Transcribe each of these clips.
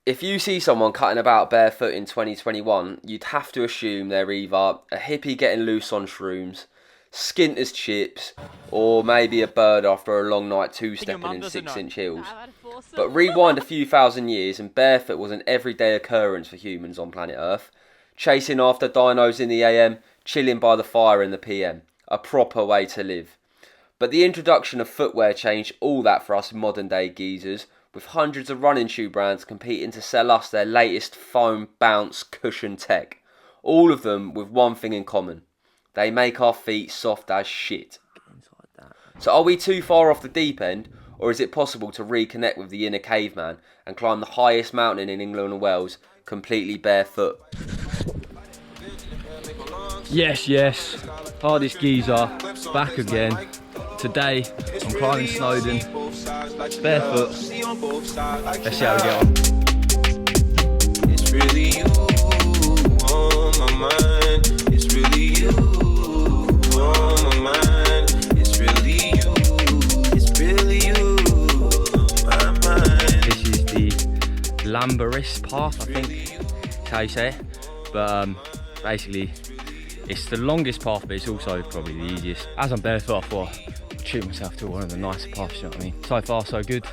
If you see someone cutting about barefoot in 2021, you'd have to assume they're either a hippie getting loose on shrooms, skint as chips, or maybe a bird after a long night two-stepping in 6-inch heels. But rewind a few thousand years and barefoot was an everyday occurrence for humans on planet Earth. Chasing after dinos in the AM, chilling by the fire in the PM. A proper way to live. But the introduction of footwear changed all that for us modern day geezers, with hundreds of running shoe brands competing to sell us their latest foam, bounce, cushion tech. All of them with one thing in common. They make our feet soft as shit. So are we too far off the deep end, or is it possible to reconnect with the inner caveman and climb the highest mountain in England and Wales completely barefoot? Yes, yes. Hardest geezer, back again. Today, I'm climbing Snowdon, barefoot. Let's see how we get on. It's really you on my mind. It's really you on my mind. It's really you. It's really you on my mind. This is the Lamberis path, I think that's how you say it. But basically, it's the longest path, but it's also probably the easiest. As I'm barefoot, I thought I'd treat myself to one of the nicer paths, you know what I mean? So far, so good.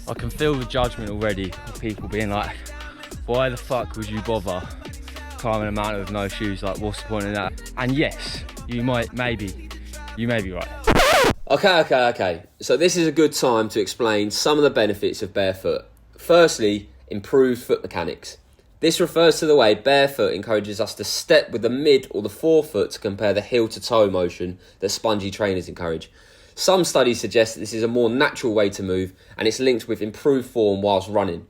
I can feel the judgment already of people being like, why the fuck would you bother climbing a mountain with no shoes? Like, what's the point of that? And yes, you may be right. Okay. So this is a good time to explain some of the benefits of barefoot. Firstly, improved foot mechanics. This refers to the way barefoot encourages us to step with the mid or the forefoot to compare the heel to toe motion that spongy trainers encourage. Some studies suggest that this is a more natural way to move and it's linked with improved form whilst running.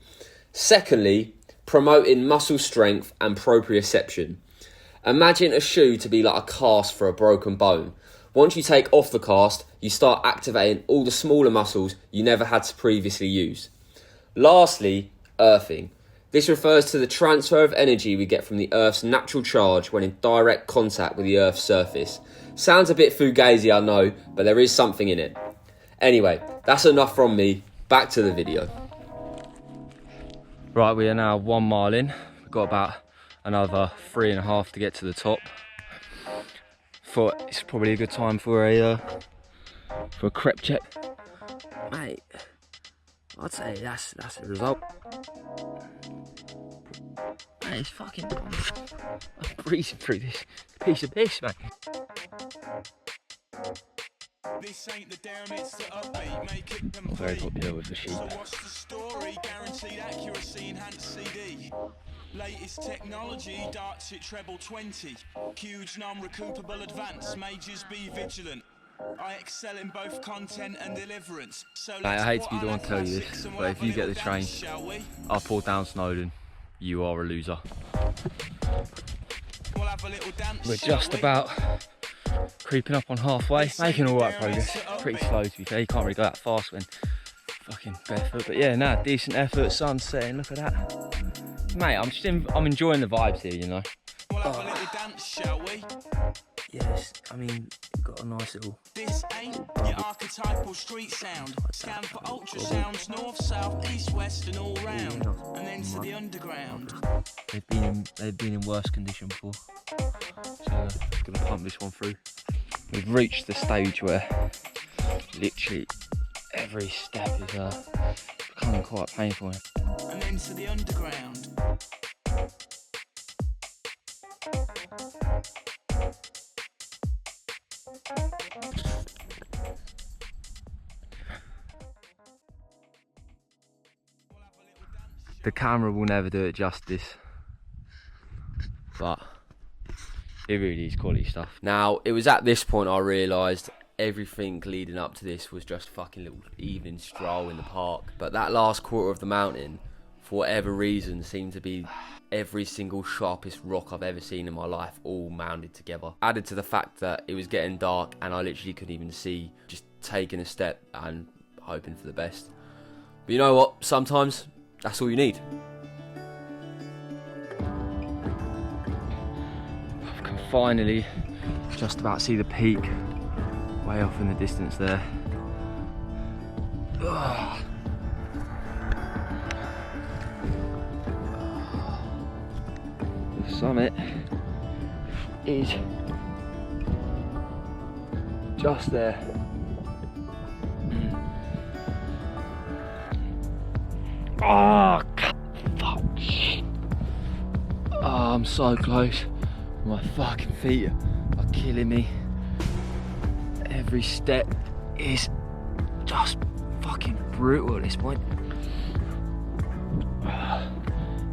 Secondly, promoting muscle strength and proprioception. Imagine a shoe to be like a cast for a broken bone. Once you take off the cast, you start activating all the smaller muscles you never had to previously use. Lastly, earthing. This refers to the transfer of energy we get from the Earth's natural charge when in direct contact with the Earth's surface. Sounds a bit fugazi, I know, but there is something in it. Anyway, that's enough from me. Back to the video. Right, we are now 1 mile in. We've got about another 3.5 to get to the top. Thought it's probably a good time for a crep check. Mate, I'd say that's the result. Mate, it's fucking... I'm breezing through this piece of piss, mate. This ain't the down, it's the upbeat, make it complete. Not very popular with the sheep. So what's the story? Guaranteed accuracy, enhanced CD. Latest technology, darts at treble 20. Huge non-recoupable advance, majors be vigilant. I excel in both content and deliverance. So mate, I hate to be the one to tell you this, but if you get the train up or down Snowdon, you are a loser. We'll have a little dance, we're just about creeping up on halfway, making alright progress. Pretty slow to be fair, you can't really go that fast when fucking barefoot, but yeah, nah, decent effort, sun setting, look at that. Mate, I'm enjoying the vibes here, you know. We'll have a little dance, shall we? Yes, I mean, you've got a nice little... This ain't your archetypal street sound. Scan for ultrasounds, north, south, east, west and all round. And then to the underground. They've been in worse condition before. So I'm gonna pump this one through. We've reached the stage where literally every step is becoming quite painful. And then to the underground. The camera will never do it justice, but it really is quality stuff. Now, it was at this point I realised everything leading up to this was just a fucking little evening stroll in the park. But that last quarter of the mountain, for whatever reason, seemed to be every single sharpest rock I've ever seen in my life, all mounded together. Added to the fact that it was getting dark and I literally couldn't even see, just taking a step and hoping for the best. But you know what? Sometimes that's all you need. I can finally just about see the peak way off in the distance there. Ugh. The summit is just there. Oh, fuck. Oh, I'm so close. My fucking feet are killing me. Every step is just fucking brutal at this point.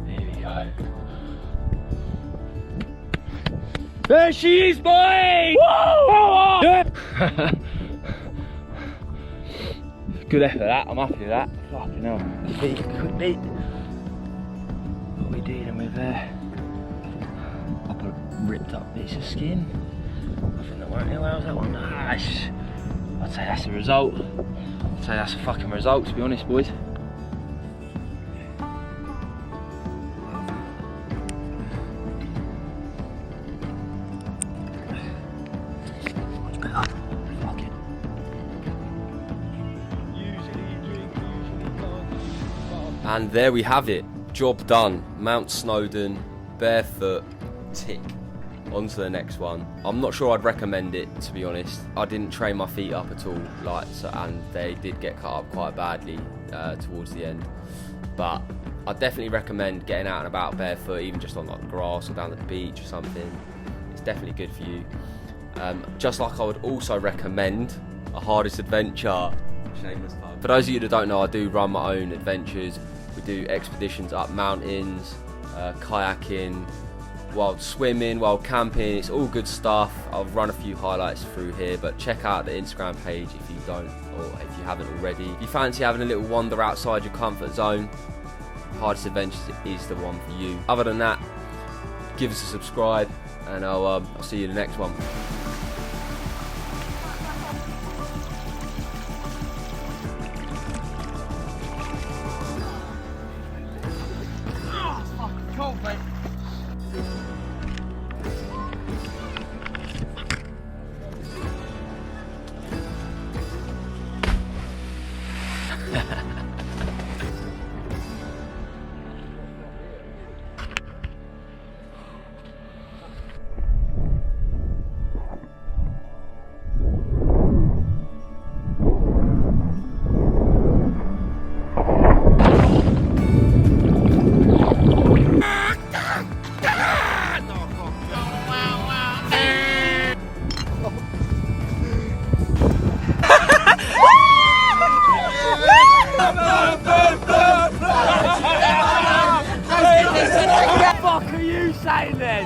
Here we go. There she is, boy! Whoa! Yeah. Good effort that, I'm happy with that. Fucking hell, feet could beat. What are we dealing with there? Up a ripped up piece of skin. Nothing that won't how's that one? Nice. I'd say that's a result. I'd say that's a fucking result, to be honest, boys. Much better. Fuck it. And there we have it. Job done. Mount Snowdon, barefoot, tick. On to the next one. I'm not sure I'd recommend it, to be honest. I didn't train my feet up at all, and they did get cut up quite badly towards the end. But I definitely recommend getting out and about barefoot, even just on like the grass or down at the beach or something. It's definitely good for you. Just like I would also recommend a hardest adventure. Shameless plug. For those of you that don't know, I do run my own adventures. We do expeditions up mountains, kayaking, wild swimming, wild camping. It's all good stuff. I'll run a few highlights through here, but check out the Instagram page if you don't, or if you haven't already. If you fancy having a little wander outside your comfort zone, Hardest Adventures is the one for you. Other than that, give us a subscribe, and I'll see you in the next one. Cold, mate. Fuck are you saying then?